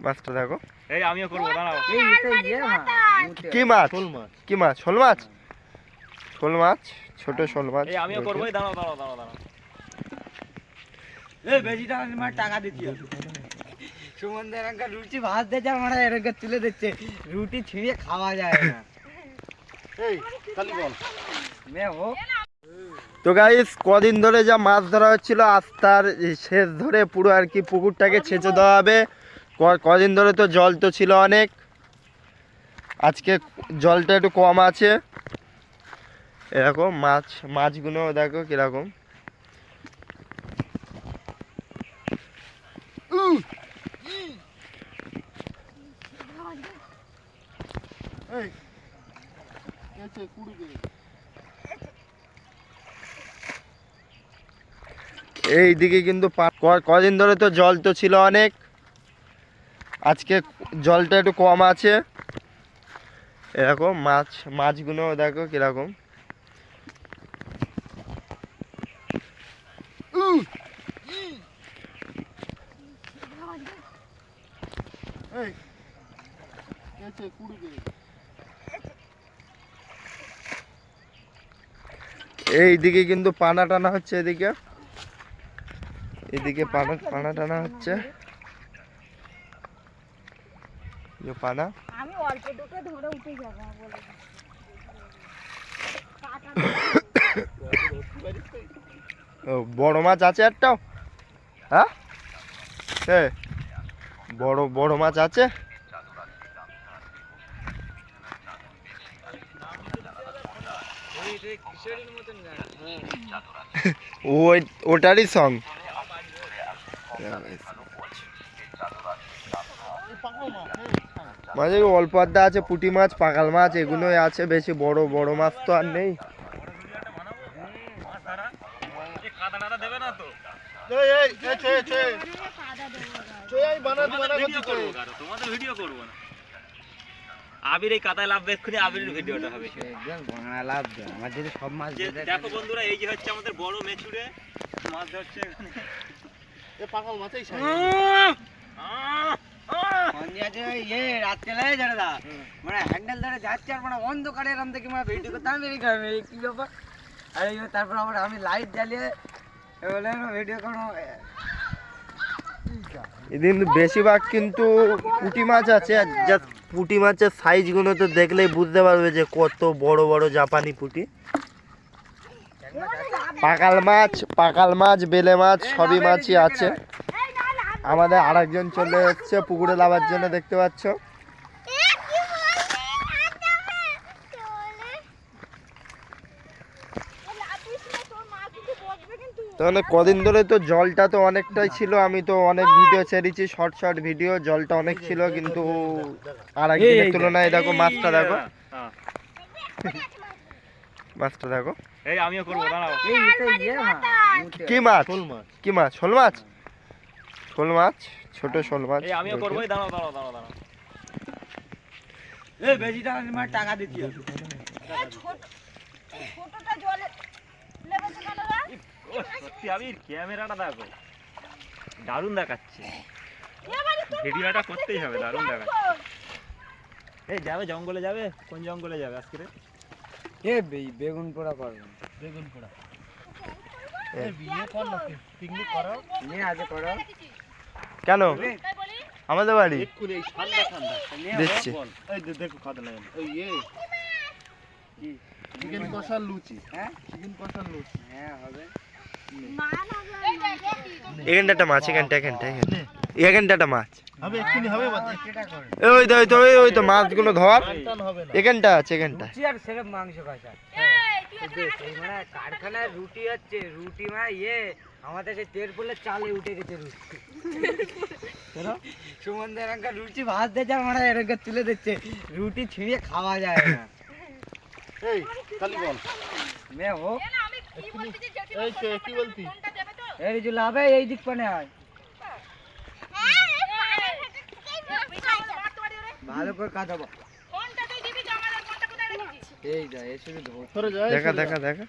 মাছটা দেখো। এই আমিও করব, দাঁড়াও। এই এটা কি মাছ? শোল মাছ। কি মাছ? শোল মাছ। শোল মাছ, ছোট শোল মাছ। এই আমিও করব, এই দাঁড়াও দাঁড়াও দাঁড়াও দাঁড়াও। এই বেজিটা আমার টাকা দিতে হবে। সুমনদের একটা রুটি ভাত দিয়েছে আর মানে এরকম তুলে দিচ্ছে, রুটি ছিঁড়ে খাওয়া যায় না। এই খালি বল। মে ও তো গাইস, কদিন ধরে যা মাছ ধরা হচ্ছিল আজ তার শেষ ধরে পুরো আর কি পুকুরটাকে ছেঁচে দেওয়া হবে। কদিন ধরে তো জল তো ছিল অনেক, আজকে জলটা একটু কম আছে। এরকম মাছগুলো দেখো কিরকম। এইদিকে কিন্তু কদিন ধরে তো জল তো ছিল অনেক, আজকে জলটা একটু কম আছে। এরকম মাছগুলো দেখো কিরকম। এইদিকে কিন্তু পানা টানা হচ্ছে, এদিকে পানা টানা হচ্ছে। পানা আমি অল্প দুটো ধরে উঠে যাবো বলে। বড় মাছ আছে একটাও? হ্যাঁ, বড় মাছ আছে। ওটারই সং। মাঝে অল্প আড্ডা আছে, পুঁটি মাছ, পাকাল মাছ এগুলোই আছে, বেশি বড় মাছ তো আর নেই। আবির এই কাদায় লাভ এক্ষুনি আবিরের ভিডিওটা হবে। লাভ আমার যদি সব মাছ দেখো বন্ধুরা, এই যে হচ্ছে আমাদের বড় মেছুরে মাছ ধরছে এখানে। এ পাগল মাছই মানে হ্যান্ডেল ধরে যাচ্ছে আর মানে অন্ধকারে এরম দেখি মানে ভিডিও করতে আমি কি ব্যাপার। আর তারপর আবার আমি লাইট জ্বালিয়ে ভিডিও করবো। এদিন বেশিরভাগ কিন্তু পুঁটি মাছ আছে, আর জাস্ট পুঁটি মাছের সাইজগুলো তো দেখলেই বুঝতে পারবে যে কত বড় জাপানি পুঁটি। পাকাল মাছ, বেলে মাছ সবই মাছই আছে। আমাদের আরেকজন চলে যাচ্ছে পুকুরে লাভার জন্য, দেখতে পাচ্ছ। তাহলে কদিন ধরে তো জলটা তো অনেকটাই ছিল, আমি তো অনেক ভিডিও ছেড়েছি, শর্ট ভিডিও। জলটা অনেক ছিল কিন্তু আর একদিনের তুলনায় দেখো মাছটা দেখো। মাছটা দেখো। এই আমিও করব, দাঁড়াও। এই এটা কি মাছ? কি মাছ? শোল মাছ। শোল মাছ, ছোট শোল মাছ। এই আমিও করব, দাঁড়াও দাঁড়াও দাঁড়াও দাঁড়াও। এই বেজিটা আমার টাকা দিতে হবে। ছোটটা জলে লেবেছে কেন রে? ও সত্যি আবির ক্যামেরাটা দেখো, দারুণ দেখাচ্ছে। ভিডিওটা করতেই হবে, দারুণ দেখাচ্ছে। এই যাবে জঙ্গলে, যাবে কোন জঙ্গলে যাবে আজকে রে? এ বেগুন পোড়া করবো। বেগুন পোড়া বিয়ে কর না, পিকনিক করো। নিয়ে আজ করো কেন? আমাদের বাড়ি এক্ষুনি এই ঠান্ডা দিচ্ছি। এই দেখো খাদা লাগে। এই চিকেন কষার লুচি। হ্যাঁ চিকেন কষার লুচি। হ্যাঁ হবে। এখানটা মাছ, এখানটা মাছ হবে, এক্ষুনি হবে। সেটা করো। ওই তো মাছগুলো ধর। হবে না। এখানটা আছে, এখানটা। রুটি আর সেরকম মাংস কষা। মানে কারখানায় রুটি হচ্ছে, রুটি মানে আমাদের সেই তেল পড়লে চালে উঠে গেছে রুটি। সুমনদের একটা রুটি ভাত দিয়েছে আর মানে এরকম তুলে দিচ্ছে, রুটি ছিঁড়ে খাওয়া যায় না। এই খালি বল। মে ও এই কি বলতি? এই যে লাভে এই দিক পানে আয়, ভালো করে কাঁদাবো। এই যা এসে দেখা